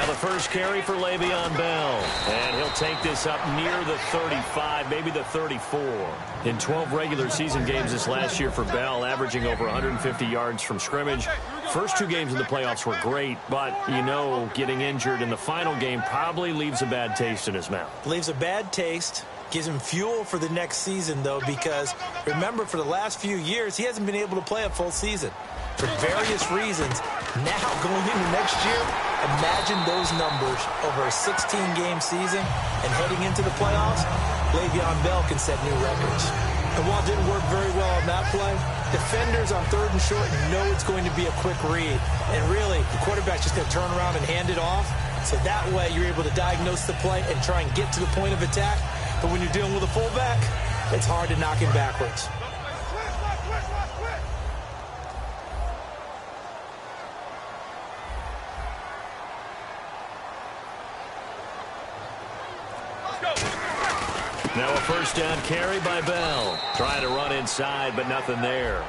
Now the first carry for Le'Veon Bell. And he'll take this up near the 35, maybe the 34. In 12 regular season games this last year for Bell, averaging over 150 yards from scrimmage. First two games in the playoffs were great, but, you know, getting injured in the final game probably leaves a bad taste in his mouth. Leaves a bad taste. Gives him fuel for the next season, though, because remember, for the last few years, he hasn't been able to play a full season for various reasons. Now, going into next year, imagine those numbers over a 16-game season and heading into the playoffs. Le'Veon Bell can set new records. And while it didn't work very well on that play, defenders on 3rd and short know it's going to be a quick read. And really, the quarterback's just going to turn around and hand it off. So that way, you're able to diagnose the play and try and get to the point of attack. But when you're dealing with a fullback, it's hard to knock him backwards. Now a first down carry by Bell. Trying to run inside, but nothing there.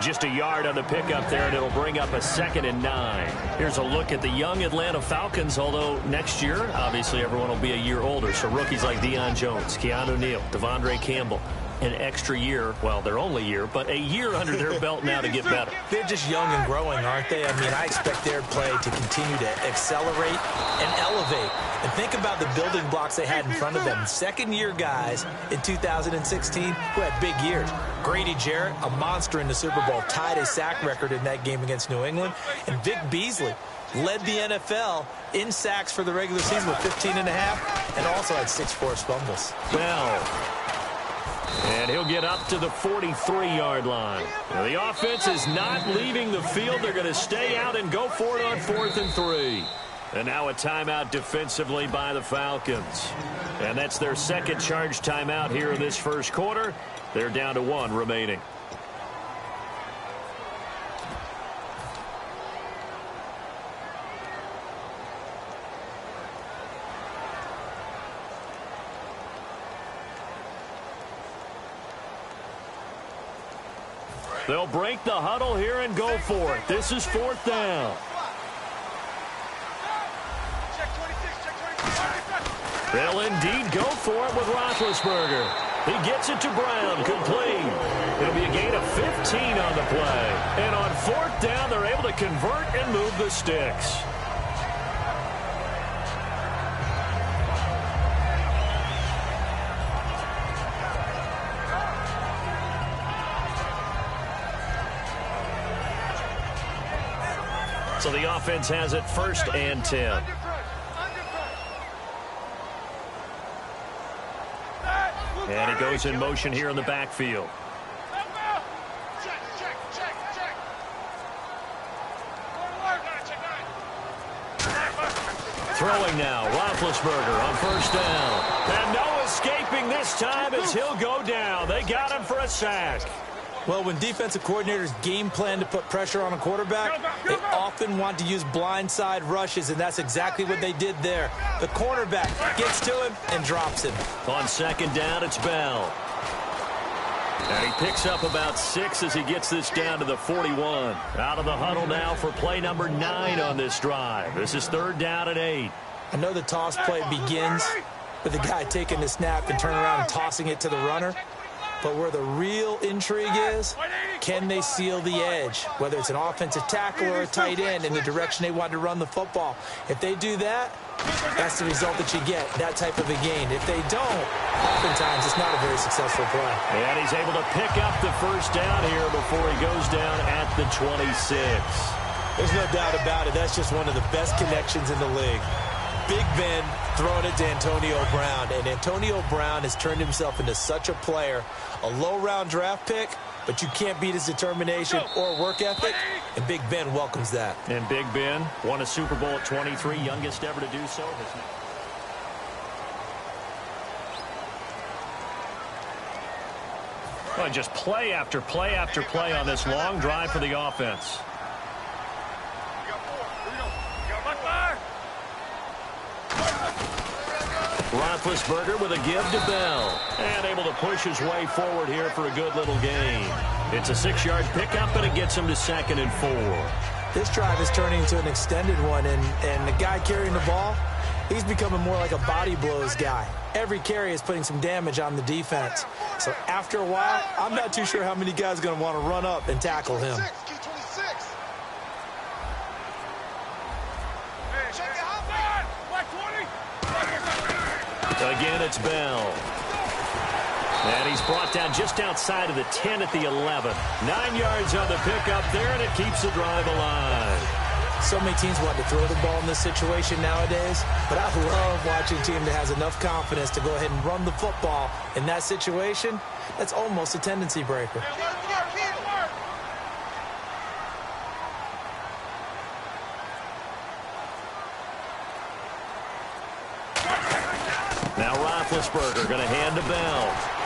Just a yard on the pickup there, and it'll bring up a 2nd and 9. Here's a look at the young Atlanta Falcons, although next year, obviously, everyone will be a year older. So rookies like Deion Jones, Keanu Neal, Devondre Campbell, an extra year, well, their only year, but a year under their belt now to get better. They're just young and growing, aren't they? I mean, I expect their play to continue to accelerate and elevate. And think about the building blocks they had in front of them. Second-year guys in 2016 who had big years. Grady Jarrett, a monster in the Super Bowl, tied a sack record in that game against New England. And Vic Beasley led the NFL in sacks for the regular season with 15.5 and also had 6 forced fumbles. Well, and he'll get up to the 43-yard line. Now, the offense is not leaving the field. They're going to stay out and go for it on 4th and 3. And now a timeout defensively by the Falcons. And that's their second charge timeout here in this first quarter. They're down to 1 remaining. They'll break the huddle here and go for it. This is 4th down. They'll indeed go for it with Roethlisberger. He gets it to Brown, complete. It'll be a gain of 15 on the play. And on 4th down, they're able to convert and move the sticks. So the offense has it 1st and 10. And it goes in motion here in the backfield. Throwing now, Roethlisberger on 1st down. And no escaping this time as he'll go down. They got him for a sack. Well, when defensive coordinators game plan to put pressure on a quarterback, they often want to use blindside rushes, and that's exactly what they did there. The cornerback gets to him and drops him. On 2nd down, it's Bell. And he picks up about 6 as he gets this down to the 41. Out of the huddle now for play number 9 on this drive. This is 3rd down and 8. I know the toss play begins with the guy taking the snap and turning around and tossing it to the runner. But where the real intrigue is, can they seal the edge? Whether it's an offensive tackle or a tight end in the direction they want to run the football. If they do that, that's the result that you get, that type of a gain. If they don't, oftentimes it's not a very successful play. And he's able to pick up the 1st down here before he goes down at the 26. There's no doubt about it. That's just one of the best connections in the league. Big Ben throwing it to Antonio Brown. And Antonio Brown has turned himself into such a player. A low-round draft pick, but you can't beat his determination or work ethic. And Big Ben welcomes that. And Big Ben won a Super Bowl at 23, youngest ever to do so. Well, just play after play after play on this long drive for the offense. Roethlisberger with a give to Bell. And able to push his way forward here for a good little gain. It's a 6-yard pickup, and it gets him to 2nd and 4. This drive is turning into an extended one, and the guy carrying the ball, he's becoming more like a body blows guy. Every carry is putting some damage on the defense. So after a while, I'm not too sure how many guys are going to want to run up and tackle him. Again, it's Bell. And he's brought down just outside of the 10 at the 11. 9 yards on the pickup there, and it keeps the drive alive. So many teams want to throw the ball in this situation nowadays, but I love watching a team that has enough confidence to go ahead and run the football in that situation. That's almost a tendency breaker. Now Roethlisberger going to hand to Bell.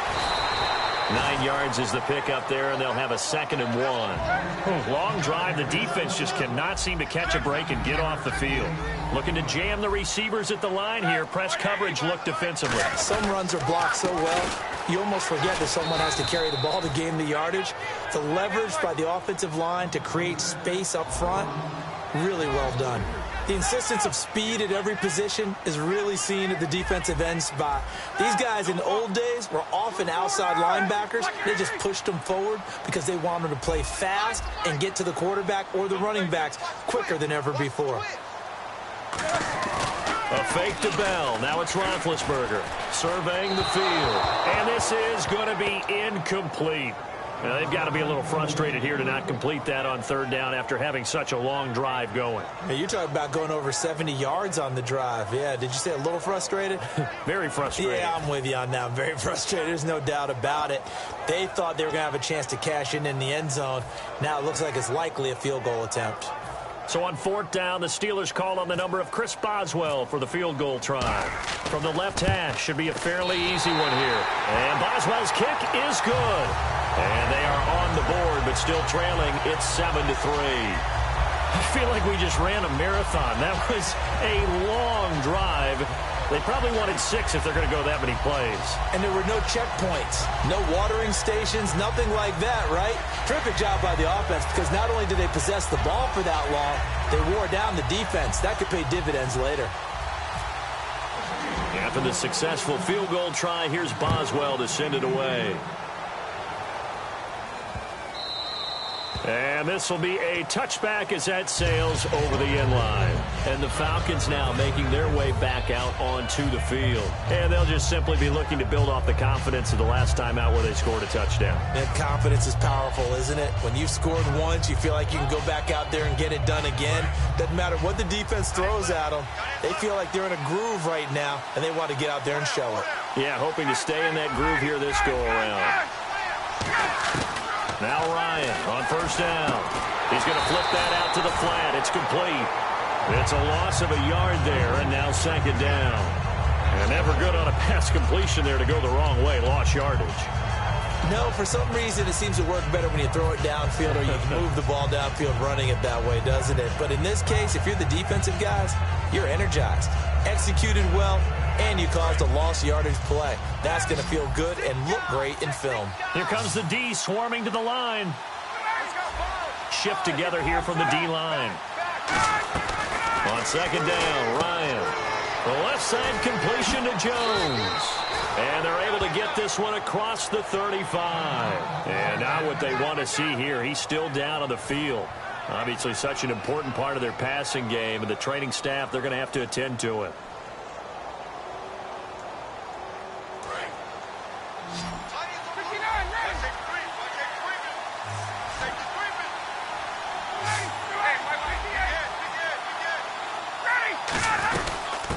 9 yards is the pickup there, and they'll have a 2nd and 1. Long drive. The defense just cannot seem to catch a break and get off the field. Looking to jam the receivers at the line here. Press coverage look defensively. Some runs are blocked so well, you almost forget that someone has to carry the ball to gain the yardage. The leverage by the offensive line to create space up front, really well done. The insistence of speed at every position is really seen at the defensive end spot. These guys in the old days were often outside linebackers. They just pushed them forward because they wanted to play fast and get to the quarterback or the running backs quicker than ever before. A fake to Bell. Now it's Roethlisberger surveying the field. And this is going to be incomplete. Now, they've got to be a little frustrated here to not complete that on 3rd down after having such a long drive going. Hey, you're talking about going over 70 yards on the drive. Yeah, did you say a little frustrated? Very frustrated. Yeah, I'm with you on that. I'm very frustrated. There's no doubt about it. They thought they were going to have a chance to cash in the end zone. Now it looks like it's likely a field goal attempt. So on 4th down, the Steelers call on the number of Chris Boswell for the field goal try. From the left hash, should be a fairly easy one here. And Boswell's kick is good. And they are on the board, but still trailing. It's 7-3. I feel like we just ran a marathon. That was a long drive. They probably wanted 6 if they're going to go that many plays. And there were no checkpoints, no watering stations, nothing like that, right? Terrific job by the offense because not only did they possess the ball for that long, they wore down the defense. That could pay dividends later. After the successful field goal try, here's Boswell to send it away. And this will be a touchback as that sails over the end line. And the Falcons now making their way back out onto the field. And they'll just simply be looking to build off the confidence of the last time out where they scored a touchdown. That confidence is powerful, isn't it? When you've scored once, you feel like you can go back out there and get it done again. Doesn't matter what the defense throws at them. They feel like they're in a groove right now, and they want to get out there and show it. Yeah, hoping to stay in that groove here this go-around. Now Ryan on 1st down. He's going to flip that out to the flat. It's complete. It's a loss of a yard there, and now 2nd down. And never good on a pass completion there to go the wrong way. Lost yardage. No, for some reason it seems to work better when you throw it downfield or you move the ball downfield running it that way, doesn't it? But in this case, if you're the defensive guys, you're energized, executed well, and you caused a lost yardage play. That's going to feel good and look great in film. Here comes the D swarming to the line. Shift together here from the D-line. On 2nd down, Ryan. The left side completion to Jones. And they're able to get this one across the 35. And now what they want to see here, he's still down on the field. Obviously such an important part of their passing game, and the training staff, they're going to have to attend to it.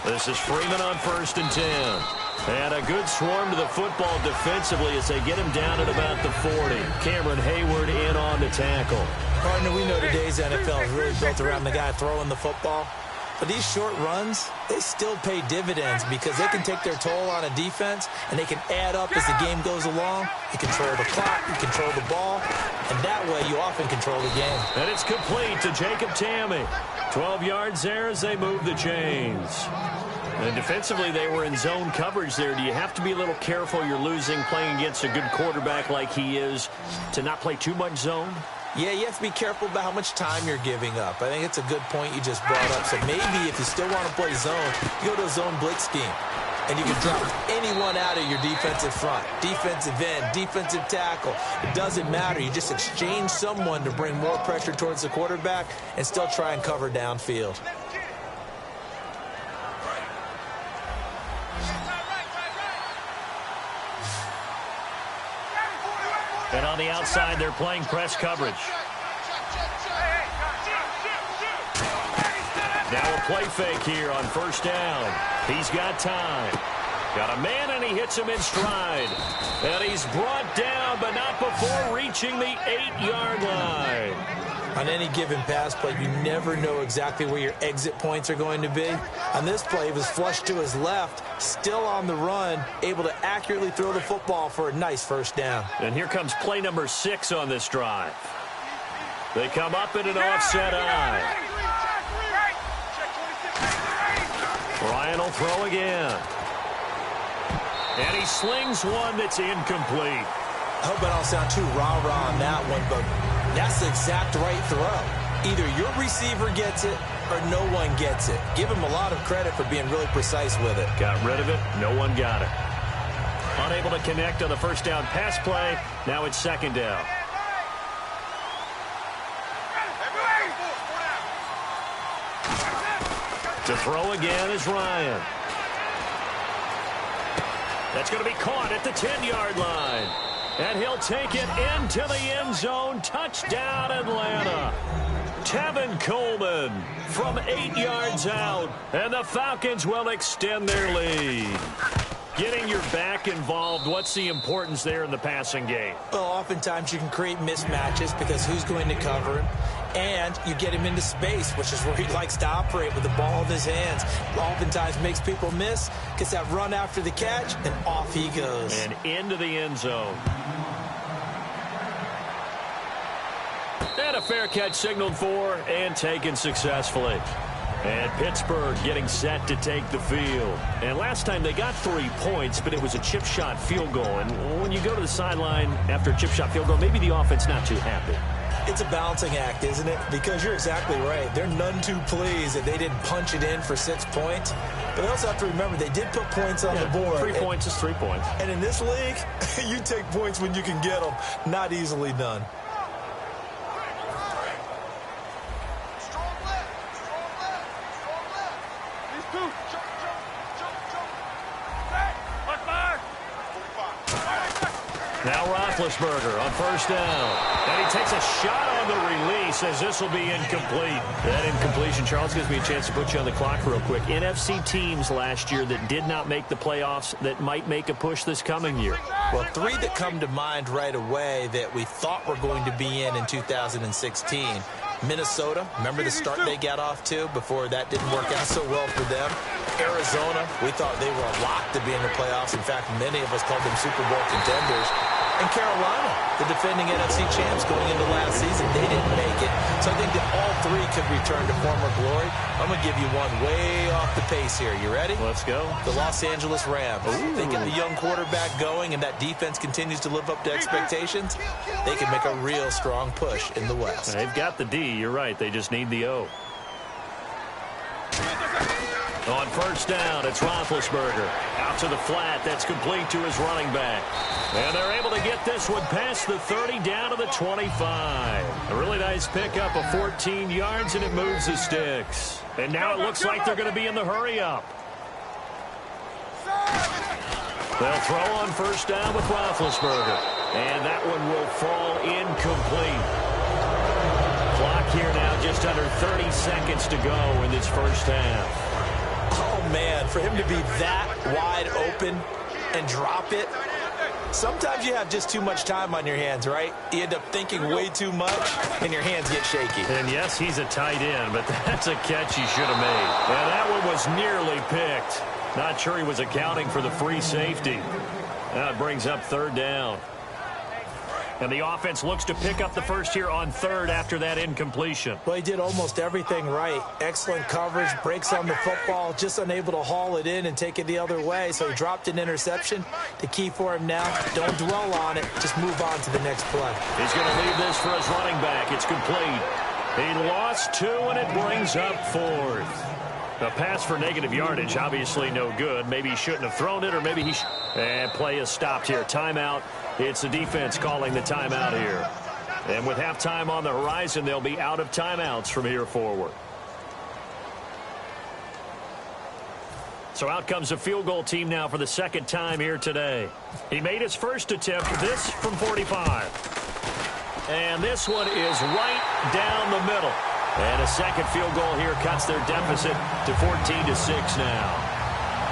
This is Freeman on 1st and 10. And a good swarm to the football defensively as they get him down at about the 40. Cameron Hayward in on the tackle. Partner, we know today's NFL is really built around the guy throwing the football. But these short runs, they still pay dividends because they can take their toll on a defense and they can add up as the game goes along. You control the clock, you control the ball, and that way you often control the game. And it's complete to Jacob Tamme. 12 yards there as they move the chains. And defensively, they were in zone coverage there. Do you have to be a little careful? You're losing playing against a good quarterback like he is to not play too much zone? Yeah, you have to be careful about how much time you're giving up. I think it's a good point you just brought up. So maybe if you still want to play zone, you go to a zone blitz scheme. And you can drop anyone out of your defensive front. Defensive end, defensive tackle. It doesn't matter. You just exchange someone to bring more pressure towards the quarterback and still try and cover downfield. And on the outside, they're playing press coverage. Now a play fake here on first down. He's got time. Got a man, and he hits him in stride. And he's brought down, but not before reaching the 8-yard line. On any given pass play, you never know exactly where your exit points are going to be. On this play, he was flushed to his left, still on the run, able to accurately throw the football for a nice first down. And here comes play number 6 on this drive. They come up in an offset eye. Ryan will throw again. And he slings one that's incomplete. I hope I don't sound too rah-rah on that one, but that's the exact right throw. Either your receiver gets it or no one gets it. Give him a lot of credit for being really precise with it. Got rid of it. No one got it. Unable to connect on the first down pass play. Now it's second down. To throw again is Ryan. That's going to be caught at the 10-yard line. And he'll take it into the end zone. Touchdown, Atlanta. Tevin Coleman from 8 yards out. And the Falcons will extend their lead. Getting your back involved, what's the importance there in the passing game? Well, oftentimes you can create mismatches because who's going to cover him? And you get him into space, which is where he likes to operate with the ball in his hands. Oftentimes makes people miss, gets that run after the catch, and off he goes. And into the end zone. And a fair catch signaled for and taken successfully. And Pittsburgh getting set to take the field. And last time they got 3 points, but it was a chip shot field goal. And when you go to the sideline after a chip shot field goal, maybe the offense not too happy. It's a balancing act, isn't it? Because you're exactly right. They're none too pleased that they didn't punch it in for 6 points. But they also have to remember they did put points on the board. 3 points is 3 points. And in this league, you take points when you can get them. Not easily done. Now Roethlisberger on first down. And he takes a shot on the release as this will be incomplete. That incompletion, Charles, gives me a chance to put you on the clock real quick. NFC teams last year that did not make the playoffs that might make a push this coming year. Well, 3 that come to mind right away that we thought were going to be in 2016. Minnesota, remember the start they got off to before that didn't work out so well for them. Arizona, we thought they were a lock to be in the playoffs. In fact, many of us called them Super Bowl contenders. And Carolina, the defending NFC champs going into last season, they didn't make it. So I think that all 3 could return to former glory. I'm going to give you one way off the pace here. You ready? Let's go. The Los Angeles Rams. They get the young quarterback going and that defense continues to live up to expectations. They can make a real strong push in the West. They've got the D. You're right. They just need the O. On first down, it's Roethlisberger. Out to the flat. That's complete to his running back. And they're able to get this one past the 30 down to the 25. A really nice pickup of 14 yards, and it moves the sticks. And now it looks like they're going to be in the hurry-up. They'll throw on first down with Roethlisberger. And that one will fall incomplete. Clock here now just under 30 seconds to go in this first half. Oh, man, for him to be that wide open and drop it, sometimes you have just too much time on your hands, right? You end up thinking way too much, and your hands get shaky. And, yes, he's a tight end, but that's a catch he should have made. And that one was nearly picked. Not sure he was accounting for the free safety. That brings up third down. And the offense looks to pick up the first here on third after that incompletion. Well, he did almost everything right. Excellent coverage, breaks on the football, just unable to haul it in and take it the other way. So he dropped an interception. The key for him now, don't dwell on it. Just move on to the next play. He's going to leave this for his running back. It's complete. He lost 2, and it brings up 4th. A pass for negative yardage, obviously no good. Maybe he shouldn't have thrown it, or maybe he and play is stopped here. Timeout. It's the defense calling the timeout here. And with halftime on the horizon, they'll be out of timeouts from here forward. So out comes a field goal team now for the second time here today. He made his first attempt, this from 45. And this one is right down the middle. And a second field goal here cuts their deficit to 14-6 now.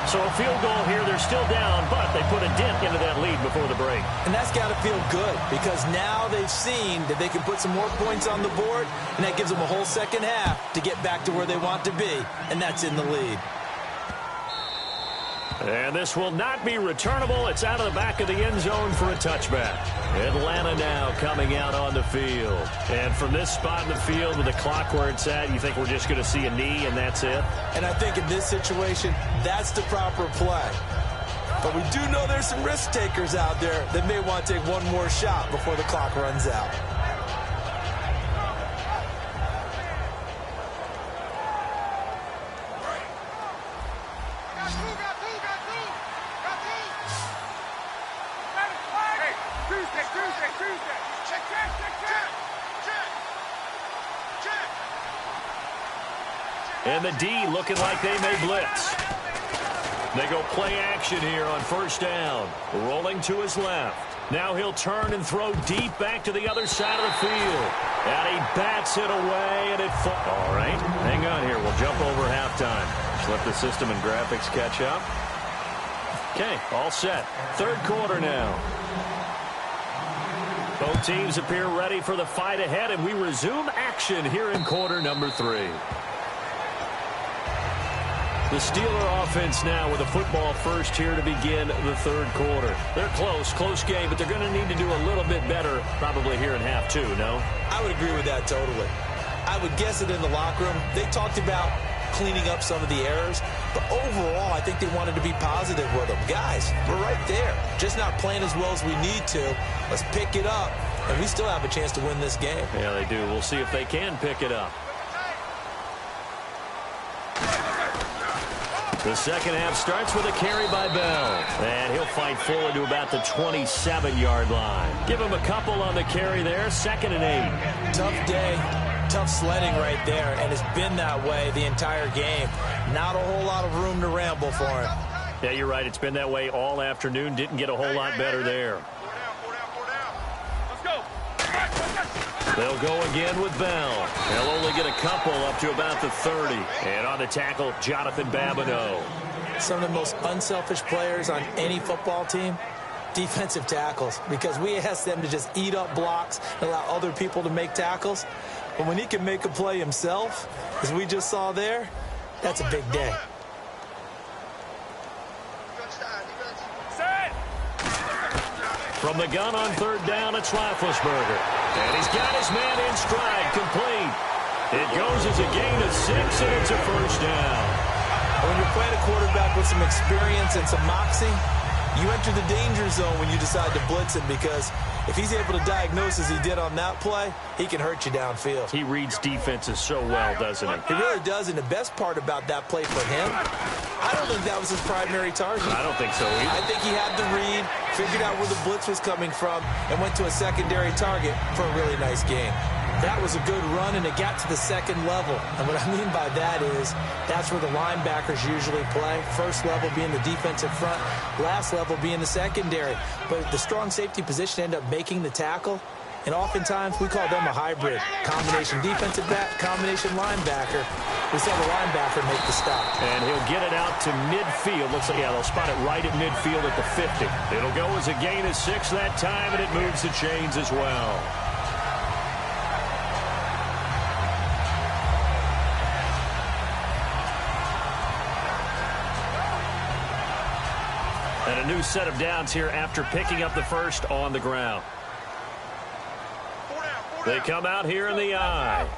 So a field goal here, they're still down, but they put a dent into that lead before the break. And that's got to feel good because now they've seen that they can put some more points on the board, and that gives them a whole second half to get back to where they want to be, and that's in the lead. And this will not be returnable. It's out of the back of the end zone for a touchback. Atlanta now coming out on the field. And from this spot in the field with the clock where it's at, you think we're just going to see a knee and that's it? And I think in this situation, that's the proper play. But we do know there's some risk takers out there that may want to take one more shot before the clock runs out. And the D looking like they may blitz. They go play action here on first down. Rolling to his left. Now he'll turn and throw deep back to the other side of the field. And he bats it away, and it falls. All right, hang on here. We'll jump over halftime. Just let the system and graphics catch up. Okay, all set. Third quarter now. Both teams appear ready for the fight ahead, and we resume action here in quarter number 3. The Steeler offense now with a football first here to begin the third quarter. They're close game, but they're going to need to do a little bit better probably here in half 2, no? I would agree with that totally. I would guess that in the locker room, they talked about cleaning up some of the errors, but overall, I think they wanted to be positive with them. Guys, we're right there. Just not playing as well as we need to. Let's pick it up, and we still have a chance to win this game. Yeah, they do. We'll see if they can pick it up. The second half starts with a carry by Bell. And he'll fight forward to about the 27-yard line. Give him a couple on the carry there. 2nd and 8. Tough day. Tough sledding right there. And it's been that way the entire game. Not a whole lot of room to ramble for him. Yeah, you're right. It's been that way all afternoon. Didn't get a whole lot better there. They'll go again with Bell. They'll only get a couple up to about the 30. And on the tackle, Jonathan Babineau. Some of the most unselfish players on any football team, defensive tackles. Because we ask them to just eat up blocks and allow other people to make tackles. But when he can make a play himself, as we just saw there, that's a big day. From the gun on third down, it's Roethlisberger. And he's got his man in stride, complete. It goes as a gain of 6, and it's a first down. When you're playing a quarterback with some experience and some moxie, you enter the danger zone when you decide to blitz him, because if he's able to diagnose as he did on that play, he can hurt you downfield. He reads defenses so well, doesn't he? He really does, and the best part about that play for him, I don't think that was his primary target. I don't think so either. I think he had the read, figured out where the blitz was coming from, and went to a secondary target for a really nice game. That was a good run, and it got to the second level. And what I mean by that is that's where the linebackers usually play. First level being the defensive front, last level being the secondary. But the strong safety position ended up making the tackle, and oftentimes we call them a hybrid. Combination defensive back, combination linebacker. We saw the linebacker make the stop. And he'll get it out to midfield. Looks like, yeah, they'll spot it right at midfield at the 50. It'll go as a gain of 6 that time, and it moves the chains as well. And a new set of downs here after picking up the first on the ground. They come out here in the I.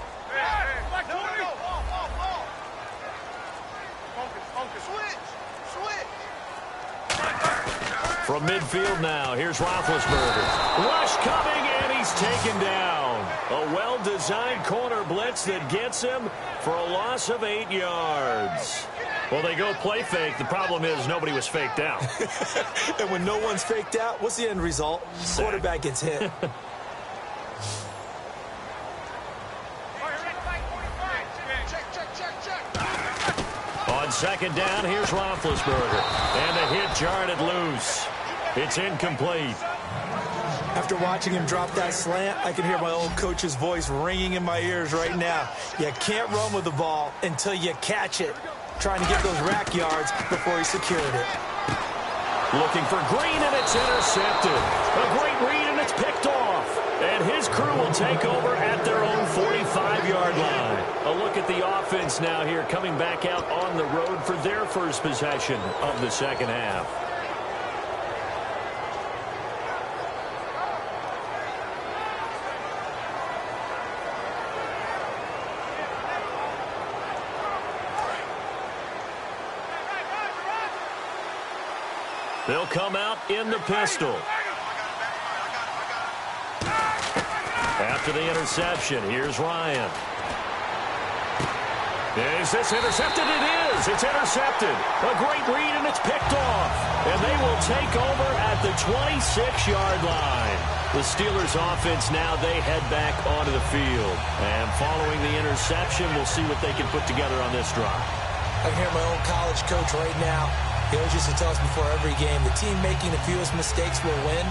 From midfield now, here's Roethlisberger. Rush coming, and he's taken down. A well-designed corner blitz that gets him for a loss of 8 yards. Well, they go play fake. The problem is nobody was faked out. And when no one's faked out, what's the end result? Sack. Quarterback gets hit. On second down, here's Roethlisberger. And the hit jarred it loose. It's incomplete. After watching him drop that slant, I can hear my old coach's voice ringing in my ears right now. You can't run with the ball until you catch it. Trying to get those rack yards before he secured it. Looking for Green, and it's intercepted. A great read, and it's picked off. And his crew will take over at their own 45-yard line. A look at the offense now here, coming back out on the road for their first possession of the second half. They'll come out in the pistol. After the interception, here's Ryan. Is this intercepted? It is. It's intercepted. A great read, and it's picked off. And they will take over at the 26-yard line. The Steelers' offense now, they head back onto the field. And following the interception, we'll see what they can put together on this drive. I can hear my old college coach right now. He always used to tell us before every game, the team making the fewest mistakes will win.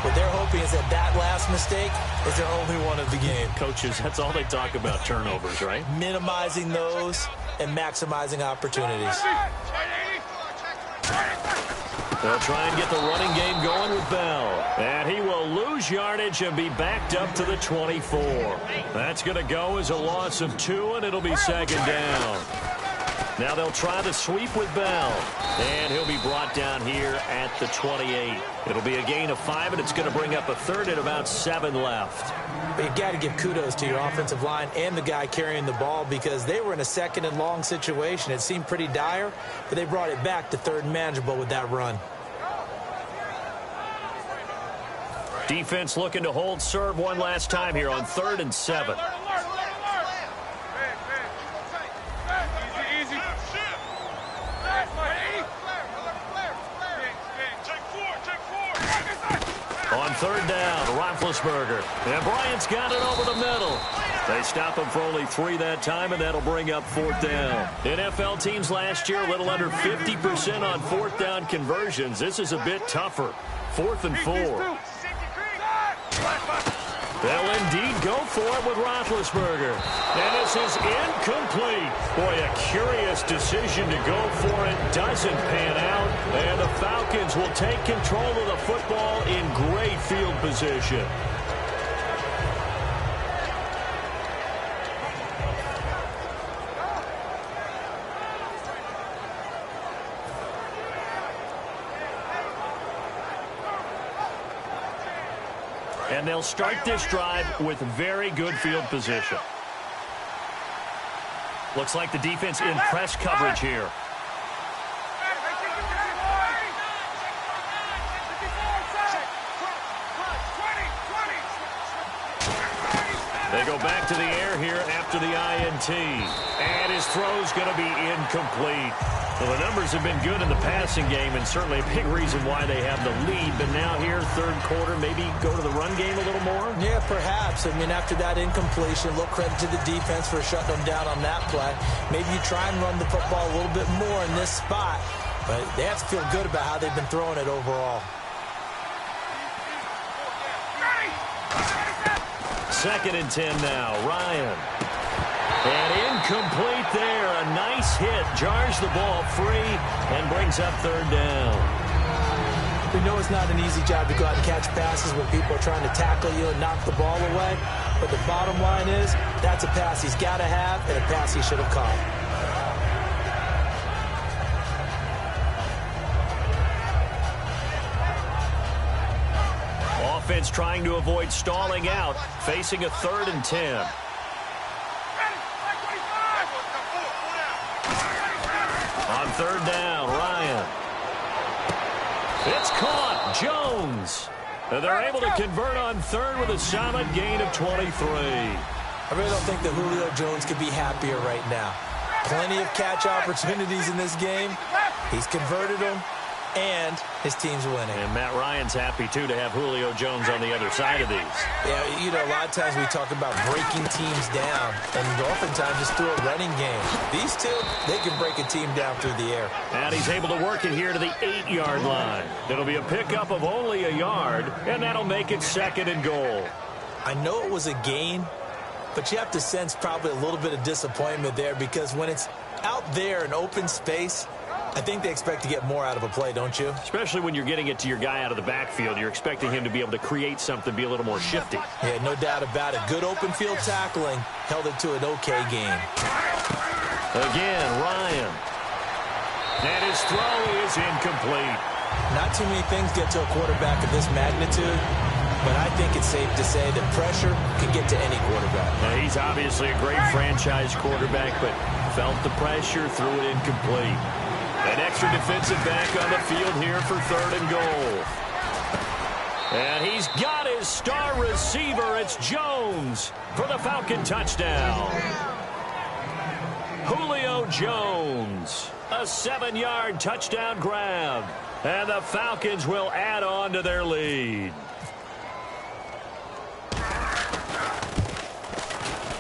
What they're hoping is that that last mistake is their only one of the game. Coaches, that's all they talk about, turnovers, right? Minimizing those and maximizing opportunities. They'll try and get the running game going with Bell. And he will lose yardage and be backed up to the 24. That's going to go as a loss of 2, and it'll be second down. Now they'll try the sweep with Bell. And he'll be brought down here at the 28. It'll be a gain of 5, and it's going to bring up a third and about 7 left. But you got to give kudos to your offensive line and the guy carrying the ball, because they were in a second and long situation. It seemed pretty dire, but they brought it back to third and manageable with that run. Defense looking to hold serve one last time here on 3rd and 7. On 3rd down, Roethlisberger. And Bryant's got it over the middle. They stop him for only 3 that time, and that'll bring up 4th down. NFL teams last year, a little under 50% on 4th down conversions. This is a bit tougher. 4th and 4. They'll indeed go for it with Roethlisberger. And this is incomplete. Boy, a curious decision to go for it. Doesn't pan out. And the Falcons will take control of the football in great field position. And they'll start this drive with very good field position. Looks like the defense in press coverage here. They go back to the air here after the INT. And his throw's going to be incomplete. Well, the numbers have been good in the passing game, and certainly a big reason why they have the lead. But now here, 3rd quarter, maybe go to the run game a little more? Yeah, perhaps. I mean, after that incompletion, a little credit to the defense for shutting them down on that play. Maybe you try and run the football a little bit more in this spot. But they have to feel good about how they've been throwing it overall. 2nd and 10 now. Ryan. And incomplete there. A nice hit. Jars the ball free and brings up 3rd down. We know it's not an easy job to go out and catch passes when people are trying to tackle you and knock the ball away. But the bottom line is, that's a pass he's got to have and a pass he should have caught. offense trying to avoid stalling out, facing a 3rd and 10. On 3rd down, Ryan. It's caught. Jones. And they're able to convert on 3rd with a solid gain of 23. I really don't think that Julio Jones could be happier right now. Plenty of catch opportunities in this game. He's converted them, and his team's winning. And Matt Ryan's happy, too, to have Julio Jones on the other side of these. Yeah, you know, a lot of times we talk about breaking teams down, and oftentimes it's through a running game. These two, they can break a team down through the air. And he's able to work it here to the 8-yard line. It'll be a pickup of only a yard, and that'll make it 2nd and goal. I know it was a gain, but you have to sense probably a little bit of disappointment there, because when it's out there in open space, I think they expect to get more out of a play, don't you? Especially when you're getting it to your guy out of the backfield. You're expecting him to be able to create something, be a little more shifty. Yeah, no doubt about it. Good open field tackling held it to an okay game. Again, Ryan. And his throw is incomplete. Not too many things get to a quarterback of this magnitude, but I think it's safe to say that pressure can get to any quarterback. Now, he's obviously a great franchise quarterback, but felt the pressure, threw it incomplete. An extra defensive back on the field here for 3rd and goal. And he's got his star receiver. It's Jones for the Falcon touchdown. Julio Jones, a 7-yard touchdown grab. And the Falcons will add on to their lead.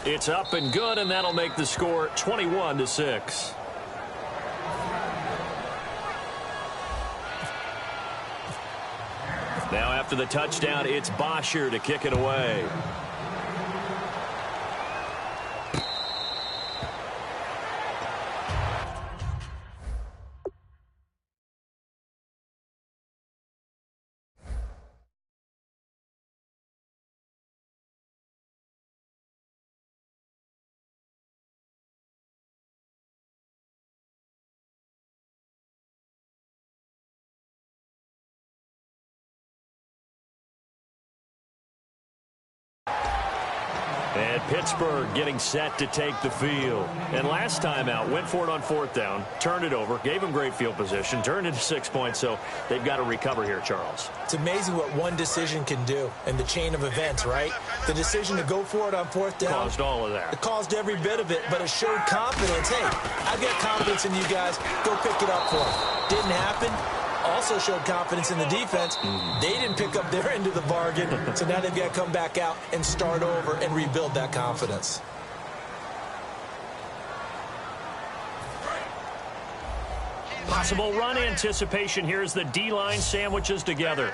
It's up and good, and that'll make the score 21-6. Now after the touchdown, it's Bosher to kick it away. And Pittsburgh getting set to take the field. And last time out, went for it on 4th down, turned it over, gave them great field position, turned into 6 points, so they've got to recover here, Charles. It's amazing what one decision can do in the chain of events, right? The decision to go for it on 4th down. Caused all of that. It caused every bit of it, but it showed confidence. Hey, I've got confidence in you guys. Go pick it up for them. Didn't happen. Also showed confidence in the defense. They didn't pick up their end of the bargain, so now they've got to come back out and start over and rebuild that confidence. Possible run anticipation here as the D-line sandwiches together.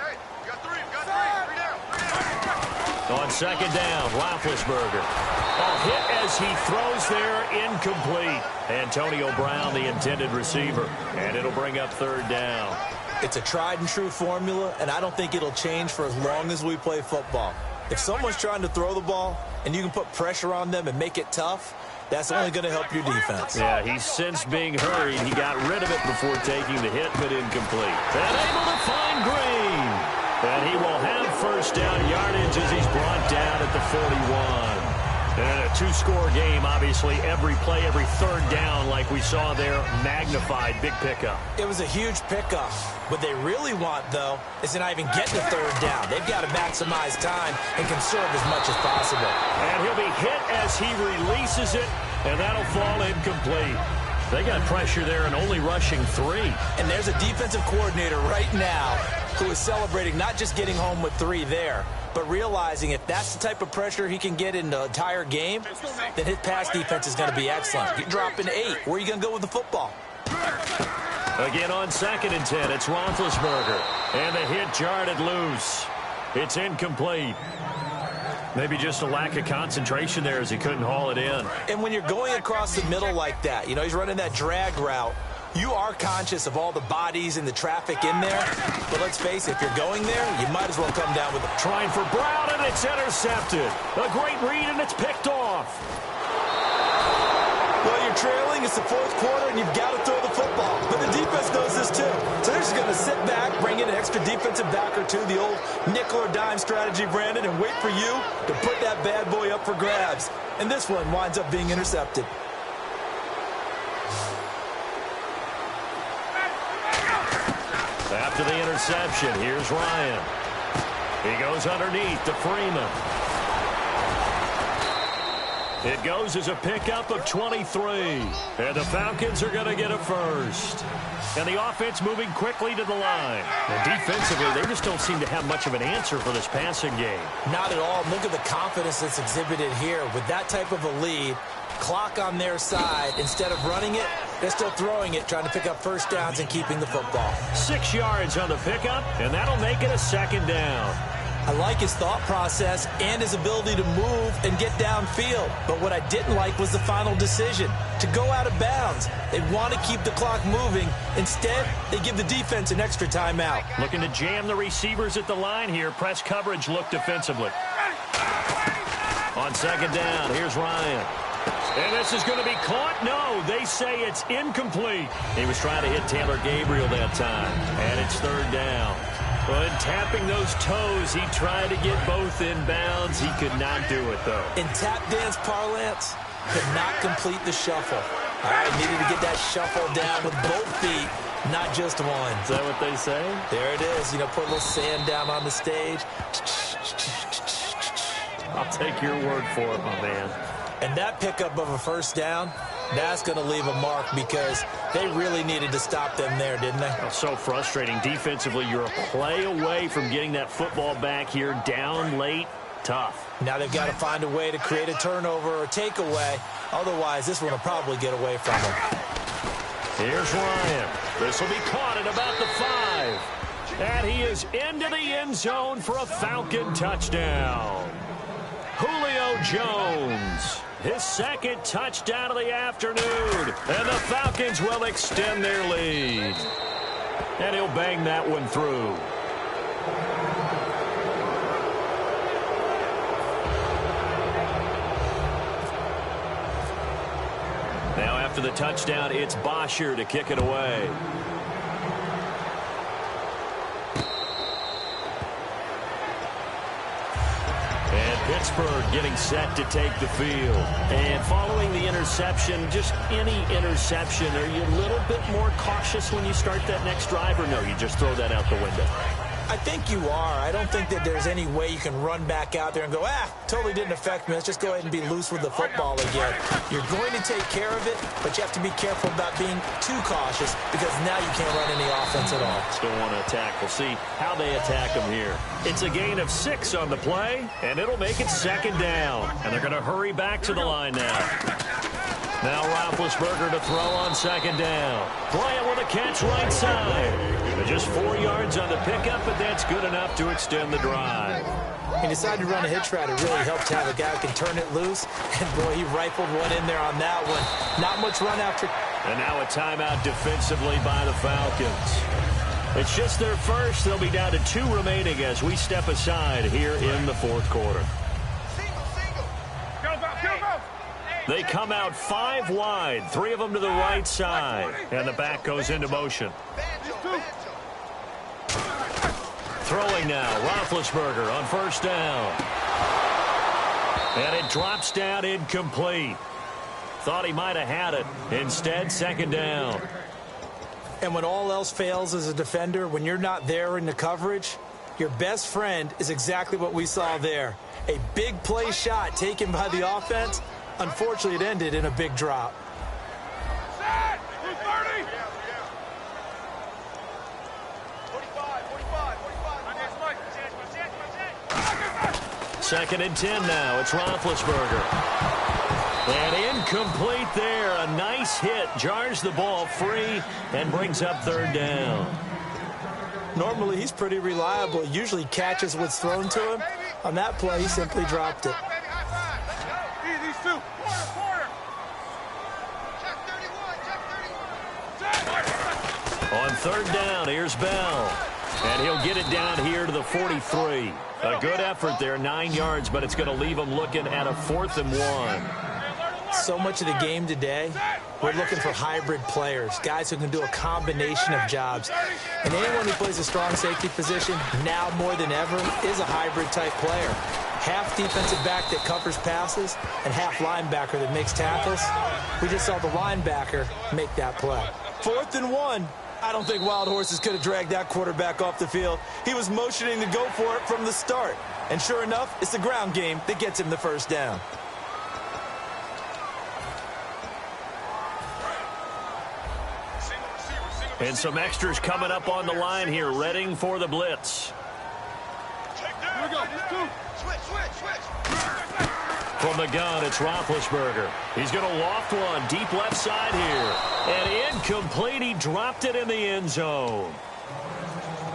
On 2nd down, Roethlisberger. A hit as he throws there, incomplete. Antonio Brown, the intended receiver. And it'll bring up 3rd down. It's a tried-and-true formula, and I don't think it'll change for as long as we play football. If someone's trying to throw the ball and you can put pressure on them and make it tough, that's only going to help your defense. Yeah, he's since being hurried. He got rid of it before taking the hit, but incomplete. And able to find Green. And he will have 1st down yardage as he's brought down at the 41. And a 2-score game, obviously, every play, every 3rd down, like we saw there, magnified, big pickup. It was a huge pickup. What they really want, though, is to not even get to 3rd down. They've got to maximize time and conserve as much as possible. And he'll be hit as he releases it, and that'll fall incomplete. They got pressure there and only rushing 3. And there's a defensive coordinator right now who is celebrating not just getting home with 3 there, but realizing if that's the type of pressure he can get in the entire game, then his pass defense is going to be excellent. You're dropping 8. Where are you going to go with the football? Again on 2nd and 10, it's Roethlisberger. And the hit jarred it loose. It's incomplete. Maybe just a lack of concentration there as he couldn't haul it in. And when you're going across the middle like that, you know, he's running that drag route, you are conscious of all the bodies and the traffic in there. But let's face it, if you're going there, you might as well come down with it. Trying for Brown, and it's intercepted. A great read, and it's picked off. Well, you're trailing, it's the fourth quarter, and you've got to throw the football. But the defense knows this too. So they're just going to sit back, bring in an extra defensive back or two, the old nickel or dime strategy, Brandon, and wait for you to put that bad boy up for grabs. And this one winds up being intercepted. After the interception, here's Ryan. He goes underneath to Freeman. It goes as a pickup of 23. And the Falcons are going to get a first. And the offense moving quickly to the line. And defensively, they just don't seem to have much of an answer for this passing game. Not at all. Look at the confidence that's exhibited here. With that type of a lead, clock on their side, instead of running it, they're still throwing it, trying to pick up first downs and keeping the football. 6 yards on the pickup, and that'll make it a second down. I like his thought process and his ability to move and get downfield. But what I didn't like was the final decision, to go out of bounds. They want to keep the clock moving. Instead, they give the defense an extra timeout. Looking to jam the receivers at the line here. Press coverage look defensively. On second down, here's Ryan. And this is going to be caught. No, they say it's incomplete. He was trying to hit Taylor Gabriel that time. And it's third down. Well, in tapping those toes, he tried to get both in bounds. He could not do it, though. In tap dance parlance, could not complete the shuffle. All right, needed to get that shuffle down with both feet, not just one. Is that what they say? There it is. You know, put a little sand down on the stage. I'll take your word for it, my man. And that pickup of a first down, that's going to leave a mark because they really needed to stop them there, didn't they? Oh, so frustrating. Defensively, you're a play away from getting that football back here down late. Tough. Now they've got to find a way to create a turnover or takeaway. Otherwise, this one will probably get away from them. Here's Ryan. This will be caught at about the 5. And he is into the end zone for a Falcon touchdown. Julio Jones. His second touchdown of the afternoon. And the Falcons will extend their lead. And he'll bang that one through. Now after the touchdown, it's Bosher to kick it away. Pittsburgh getting set to take the field. And following the interception, just any interception, are you a little bit more cautious when you start that next drive, or no, you just throw that out the window? I think you are. I don't think that there's any way you can run back out there and go, totally didn't affect me. Let's just go ahead and be loose with the football again. You're going to take care of it, but you have to be careful about being too cautious because now you can't run any offense at all. Still want to attack. We'll see how they attack them here. It's a gain of 6 on the play, and it'll make it second down. And they're going to hurry back to the line now. Now Roethlisberger to throw on second down. Bryant with a catch right side. Just 4 yards on the pickup, but that's good enough to extend the drive. He decided to run a hitch route. It really helped to have a guy who can turn it loose. And, boy, he rifled one in there on that one. Not much run after. And now a timeout defensively by the Falcons. It's just their first. They'll be down to 2 remaining as we step aside here in the fourth quarter. They come out 5 wide, 3 of them to the right side. And the back goes into motion. Throwing now, Roethlisberger on first down. And it drops down incomplete. Thought he might have had it. Instead, second down. And when all else fails as a defender, when you're not there in the coverage, your best friend is exactly what we saw there. A big play shot taken by the offense. Unfortunately, it ended in a big drop. Second and 10 now. It's Roethlisberger. And incomplete there. A nice hit. Jars the ball free and brings up third down. Normally, he's pretty reliable. Usually catches what's thrown to him. On that play, he simply dropped it. On third down, here's Bell. And he'll get it down here to the 43. A good effort there, 9 yards, but it's going to leave him looking at a 4th and 1. so much of the game today, we're looking for hybrid players, guys who can do a combination of jobs. And anyone who plays a strong safety position, now more than ever, is a hybrid-type player. Half defensive back that covers passes and half linebacker that makes tackles. We just saw the linebacker make that play. 4th and 1. I don't think Wild Horses could have dragged that quarterback off the field. He was motioning to go for it from the start. And sure enough, it's the ground game that gets him the first down. And some extras coming up on the line here, readying for the blitz. Here we go. Switch. From the gun, it's Roethlisberger. He's going to loft one deep left side here. And incomplete. He dropped it in the end zone.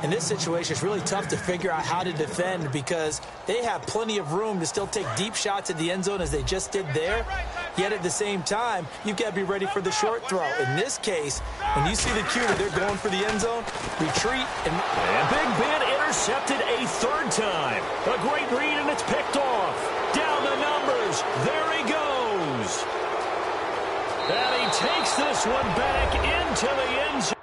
In this situation, it's really tough to figure out how to defend because they have plenty of room to still take deep shots at the end zone as they just did there. Yet at the same time, you've got to be ready for the short throw. In this case, when you see the cue that they're going for the end zone, retreat. And Big Ben intercepted a third time. A great read, and it's picked off. Down the numbers. There he goes. And he takes this one back into the end zone.